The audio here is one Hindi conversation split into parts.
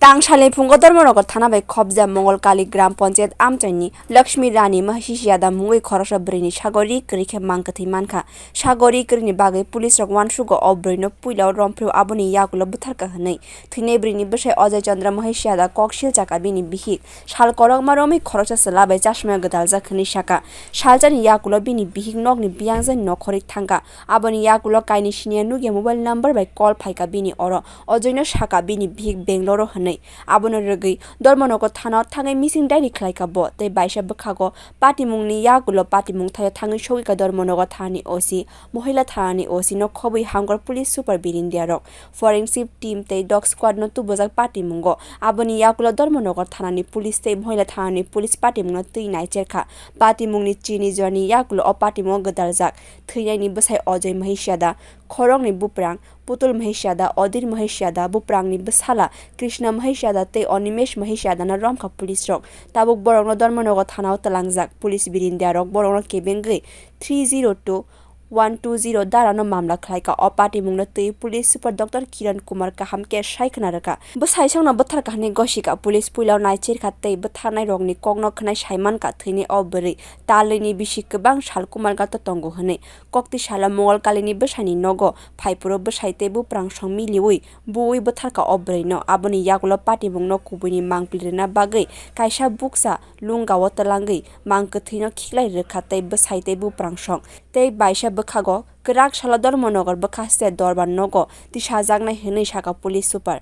तांगशाले फुंगो धर्मनगर थाना bai खबजा मंगलकाली ग्राम पंचायत आमचैनी लक्ष्मी रानी महिसियादा मुंगै खरसा ब्रैनि सागरी क्रिखे मांकथै मानखा सागरी क्रिनि बागै पुलिस रक वानसुगो अब्रैनो पुइलाव रमफ्रेव आबोनि याकुलो बुथारका हनै थैनै ब्रैनि बसाय अजय चंद्र महिसियादा ककसिल चाका बिनि बिहिक साल करक मारमै खरसा सलाबाय चासमा गदाल जाखनै साका सालजानि याकुलो बिनि बिहिक नगनि बियांजन नखरिक थांगा आबोनि याकुलो काइनि सिनिया नुगे मोबाइल नम्बर bai कल फाइका बिनि अरो अजयनो साका बिनि बिहिक बेंगलरो हनै आबोनो रगै धर्मनगर थाना थाङै मिसिं डायरि खलाइका ब तै बाइसा बखागो पाटिमुंनि याकुलो पाटिमुं थायो थाङै सौइका धर्मनगर थानानि ओसी महिला थानानि ओसी न खबै हामगर पुलिस सुपर बिरिन्दिया रक फरेन्सिक टीम तै डग स्क्वाड न तुबजाक पाटिमुंगो आबोनि याकुलो धर्मनगर थानानि पुलिस तै महिला थानानि पुलिस पाटिमुंग तै नाइचेरखा पाटिमुंनि चिनि जनि याकुलो अ पाटिमुंग गदालजाक थैनायनि बसाय अजय महिसियादा खरंनि बुप्रां पुतुल महिसियादा अदिर महिसियादा बुप्रांनि बसाला कृष्ण महिसियादा तै अनिमेश महिसियादा न रमखा पुलिस रक ताबुक बरंग धर्मनगर थानाव तलांगजाक पुलिस बिरिन्दिया रक बरंग केबेंगै 302-120 दारा न मामला खलाइका अ पाटिमुंग तै police super doctor Kiran Kumar काहाम के साइखना रका बसाइसंग न बथार कहने गसिका पुलिस पुइलाव नाइचेरखा तै बथारनाय रगनि कगन खनाय साइमानका थैने अबरै तालैनि बिसि गोबां साल कुमार गात तंगो हनै कक्ति साला मंगलकालिनि बसाइनि नगो फाइपुरो बसाइते बुप्रां सं मिलिवै बुवै बथारका अब्रै न आबोनि याकुलो पाटिमुंग न कुबैनि मांगप्लिरना बागै काइसा बुक्सा लुंगाव तलांगै मांगकथैनो खिक्लाय रखा तै बसाइते बुप्रां सं तै बाइसा बखागो गराक साला धर्मनगर बखासे दरबार नगो दिशा जागनाय हनै साका पुलिस सुपर।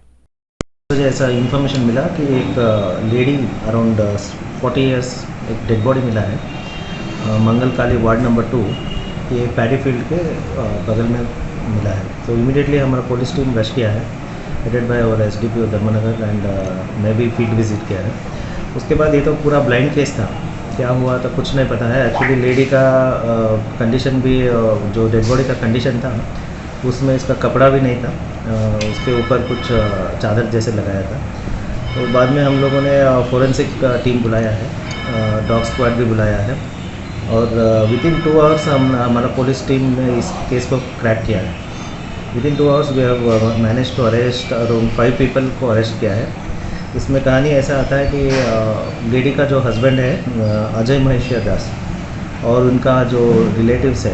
मुझे ऐसा इन्फॉर्मेशन मिला कि एक लेडी अराउंड 40 इयर्स एक डेड बॉडी मिला है मंगलकाली वार्ड नंबर 2 ये पैडी फील्ड के बगल में मिला है। तो इमीडिएटली हमारा पुलिस टीम रश किया है हेडेड बाय और एसडीपीओ धर्मनगर एंड मैं भी फील्ड विजिट किया है। उसके बाद ये तो पूरा ब्लाइंड केस था, क्या हुआ तो कुछ नहीं पता है। एक्चुअली लेडी का कंडीशन भी जो डेड बॉडी का कंडीशन था उसमें इसका कपड़ा भी नहीं था, उसके ऊपर कुछ चादर जैसे लगाया था। तो बाद में हम लोगों ने फोरेंसिक टीम बुलाया है, डॉग स्क्वाड भी बुलाया है और विदिन 2 आवर्स हमारा पुलिस टीम ने इस केस को क्रैक किया है। Within 2 hours we have manage to arrest around 5 people को अरेस्ट किया है। इसमें कहानी ऐसा आता है कि लेडी का जो हस्बैंड है अजय महिसिया दास और उनका जो रिलेटिव्स है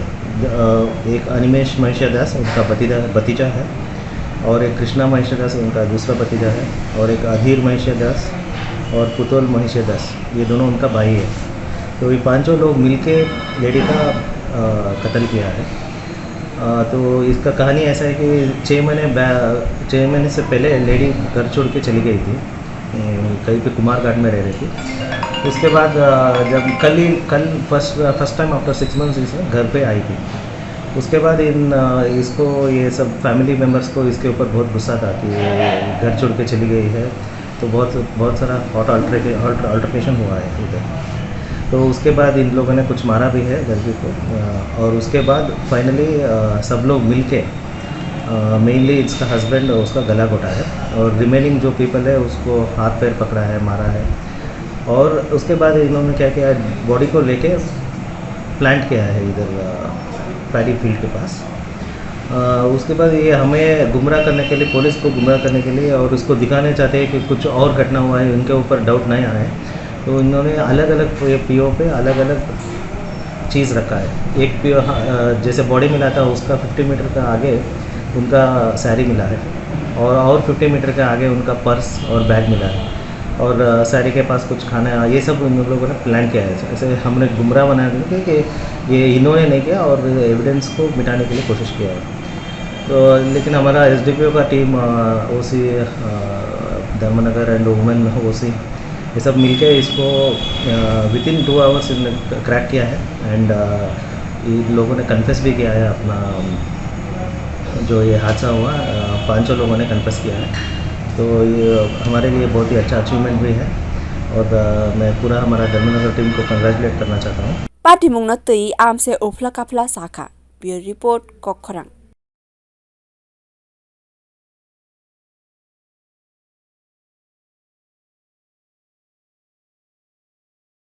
एक अनिमेश महिसिया दास उनका भतीजा है और एक कृष्णा महिसिया दास उनका दूसरा भतीजा है और एक अधीर महिसिया दास और पुतुल महिसिया दास ये दोनों उनका भाई है। तो ये पांचों लोग मिलके लेडी का कत्ल किया है। तो इसका कहानी ऐसा है कि 6 महीने से पहले लेडी घर छोड़ के चली गई थी, कहीं पे कुमार घाट में रह रही थी। उसके बाद जब कल फर्स्ट टाइम आफ्टर 6 मंथ्स इस घर पे आई थी। उसके बाद इसको ये सब फैमिली मेम्बर्स को इसके ऊपर बहुत गुस्सा था कि घर छोड़ के चली गई है। तो बहुत सारा हॉट अल्टरकेशन हुआ है इधर। तो उसके बाद इन लोगों ने कुछ मारा भी है लड़की को और उसके बाद फाइनली सब लोग मिलके मेनली इसका हस्बैंड उसका गला घोटा है और रिमेनिंग जो पीपल है उसको हाथ पैर पकड़ा है, मारा है। और उसके बाद इन्होंने क्या किया, बॉडी को लेके प्लांट किया है इधर पैडी फील्ड के पास। उसके बाद ये हमें गुमराह करने के लिए, पुलिस को गुमराह करने के लिए और उसको दिखाने चाहते हैं कि कुछ और घटना हुआ है, उनके ऊपर डाउट नहीं आए। तो इन्होंने अलग अलग पीओ पे अलग अलग चीज़ रखा है। एक पीओ जैसे बॉडी मिला था उसका 50 मीटर का आगे उनका सैरी मिला है और 50 मीटर के आगे उनका पर्स और बैग मिला है और सैरी के पास कुछ खाना है। ये सब उन लोगों ने प्लान किया है। ऐसे हमने गुमराह बना दिया कि ये इन्होंने नहीं किया और एविडेंस को मिटाने के लिए कोशिश किया है। तो लेकिन हमारा एसडीपीओ का team OC Dharmanagar and women OC ये सब मिलके इसको विदिन 2 आवर्स क्रैक किया है एंड इन लोगों ने कन्फेस भी किया है अपना जो ये हादसा हुआ। 5 लोगों ने कन्फेस किया है। तो ये हमारे लिए बहुत ही अच्छा अचीवमेंट भी है और मैं पूरा हमारा धर्मनगर टीम को कंग्रेचुलेट करना चाहता हूँ। पाटिमुंग न तै आमसे उफला काफला साखा ब्यूरो रिपोर्ट कखरां।